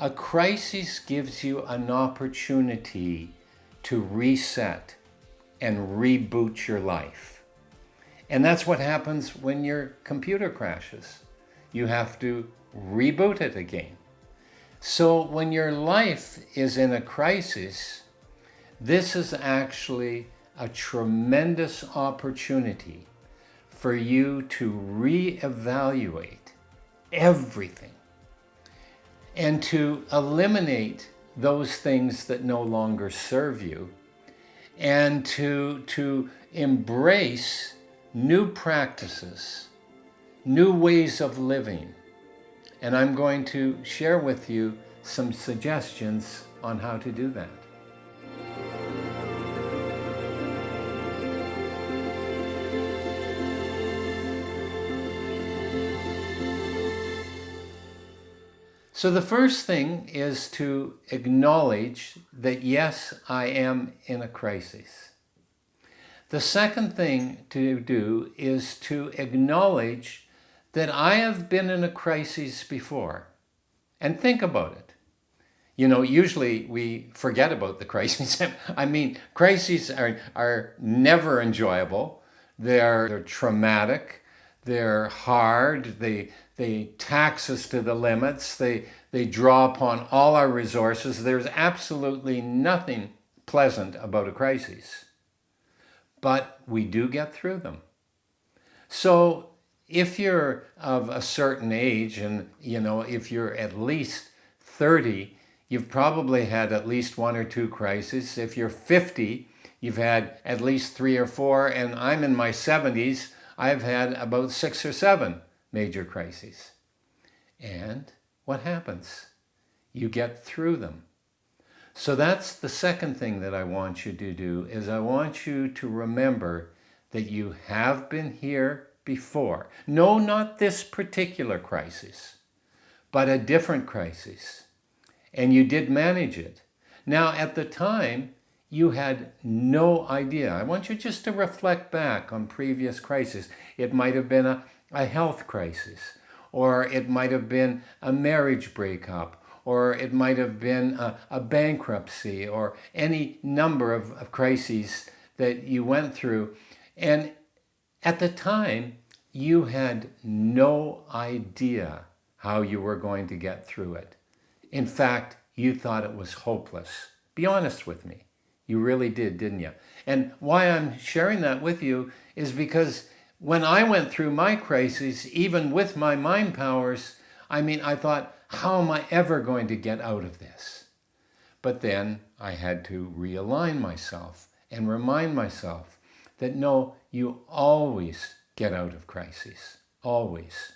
A crisis gives you an opportunity to reset and reboot your life. And that's what happens when your computer crashes. You have to reboot it again. So when your life is in a crisis, this is actually a tremendous opportunity for you to reevaluate everything and to eliminate those things that no longer serve you, and to embrace new practices, new ways of living. And I'm going to share with you some suggestions on how to do that. So the first thing is to acknowledge that, yes, I am in a crisis. The second thing to do is to acknowledge that I have been in a crisis before. And think about it. You know, usually we forget about the crises. I mean, crises are never enjoyable. They're traumatic. They're hard. They tax us to the limits. They draw upon all our resources. There's absolutely nothing pleasant about a crisis. But we do get through them. So if you're of a certain age, and if you're at least 30, you've probably had at least one or two crises. If you're 50, you've had at least 3 or 4, and I'm in my 70s, I've had about 6 or 7 major crises. And what happens? You get through them. So that's the second thing that I want you to do, is I want you to remember that you have been here before. No, not this particular crisis, but a different crisis. And you did manage it. Now, at the time, you had no idea. I want you just to reflect back on previous crises. It might have been a health crisis, or it might have been a marriage breakup, or it might have been a bankruptcy, or any number of crises that you went through. And at the time, you had no idea how you were going to get through it. In fact, you thought it was hopeless. Be honest with me. You really did, didn't you? And why I'm sharing that with you is because when I went through my crises, even with my mind powers, I thought, how am I ever going to get out of this? But then I had to realign myself and remind myself that no, you always get out of crises, always.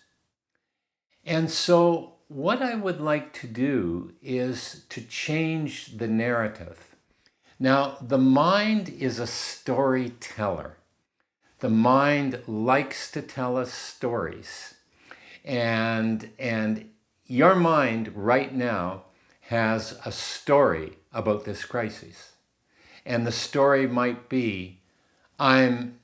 And so what I would like to do is to change the narrative. Now, the mind is a storyteller. The mind likes to tell us stories. And your mind right now has a story about this crisis. And the story might be, I'm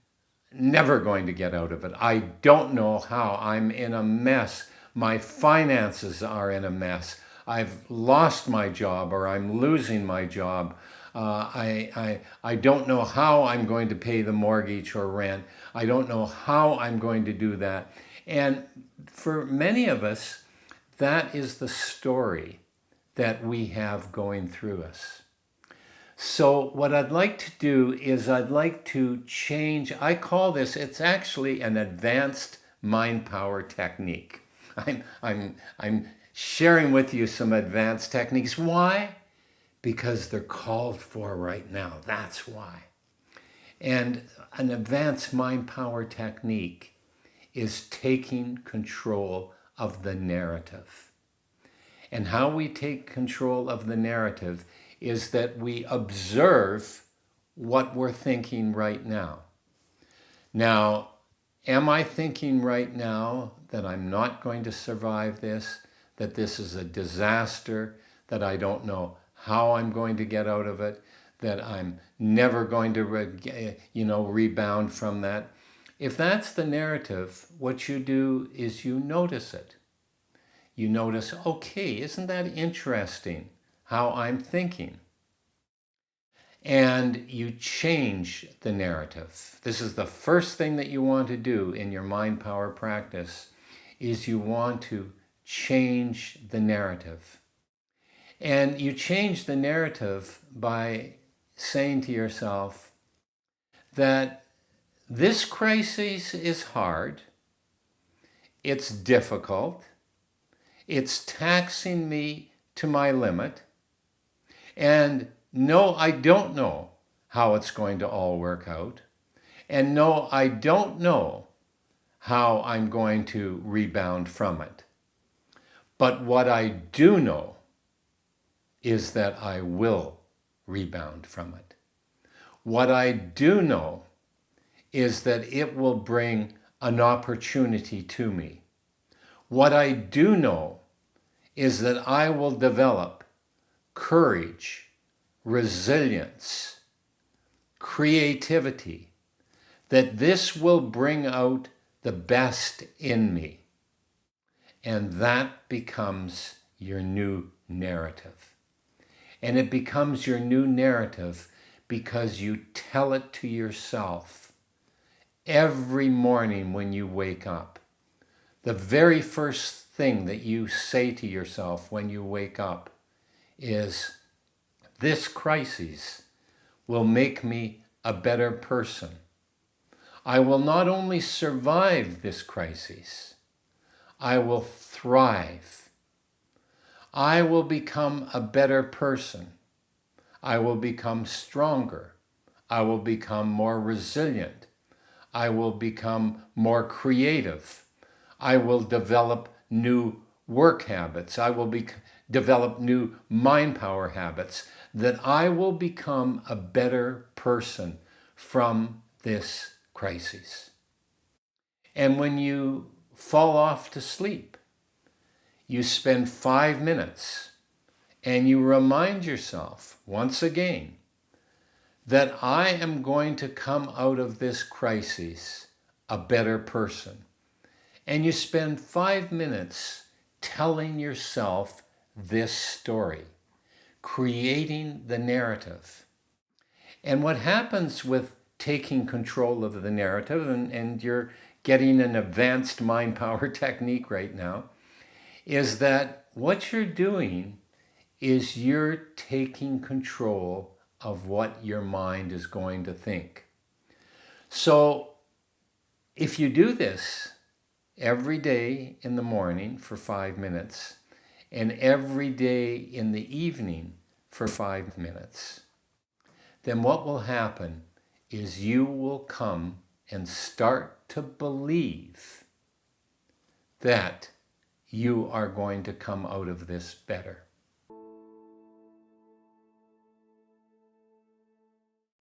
never going to get out of it. I don't know how. I'm in a mess. My finances are in a mess. I've lost my job, or I'm losing my job. I don't know how I'm going to pay the mortgage or rent. I don't know how I'm going to do that. And for many of us, that is the story that we have going through us. So what I'd like to do is I'd like to change, I call this, it's actually an advanced mind power technique. I'm sharing with you some advanced techniques. Why? Because they're called for right now. That's why. And an advanced mind power technique is taking control of the narrative. And how we take control of the narrative is that we observe what we're thinking right now. Now, am I thinking right now that I'm not going to survive this, that this is a disaster, that I don't know how I'm going to get out of it, that I'm never going to rebound from that? If that's the narrative, what you do is you notice it. you notice, okay, isn't that interesting how I'm thinking? And you change the narrative. This is the first thing that you want to do in your mind power practice, is you want to change the narrative. And you change the narrative by saying to yourself that this crisis is hard, it's difficult, it's taxing me to my limit, and no, I don't know how it's going to all work out, and no, I don't know how I'm going to rebound from it. But what I do know is that I will rebound from it. What I do know is that it will bring an opportunity to me. What I do know is that I will develop courage, resilience, creativity, that this will bring out the best in me. And that becomes your new narrative. And it becomes your new narrative because you tell it to yourself every morning when you wake up. The very first thing that you say to yourself when you wake up is, this crisis will make me a better person. I will not only survive this crisis, I will thrive. I will become a better person. I will become stronger. I will become more resilient. I will become more creative. I will develop new work habits. I will develop new mind power habits, that I will become a better person from this crisis. And when you fall off to sleep, you spend 5 minutes and you remind yourself once again that I am going to come out of this crisis a better person. And you spend 5 minutes telling yourself this story, creating the narrative. And what happens with taking control of the narrative, and you're getting an advanced mind power technique right now, is that what you're doing is you're taking control of what your mind is going to think. So if you do this every day in the morning for 5 minutes, and every day in the evening for 5 minutes, then what will happen is you will come and start to believe that you are going to come out of this better.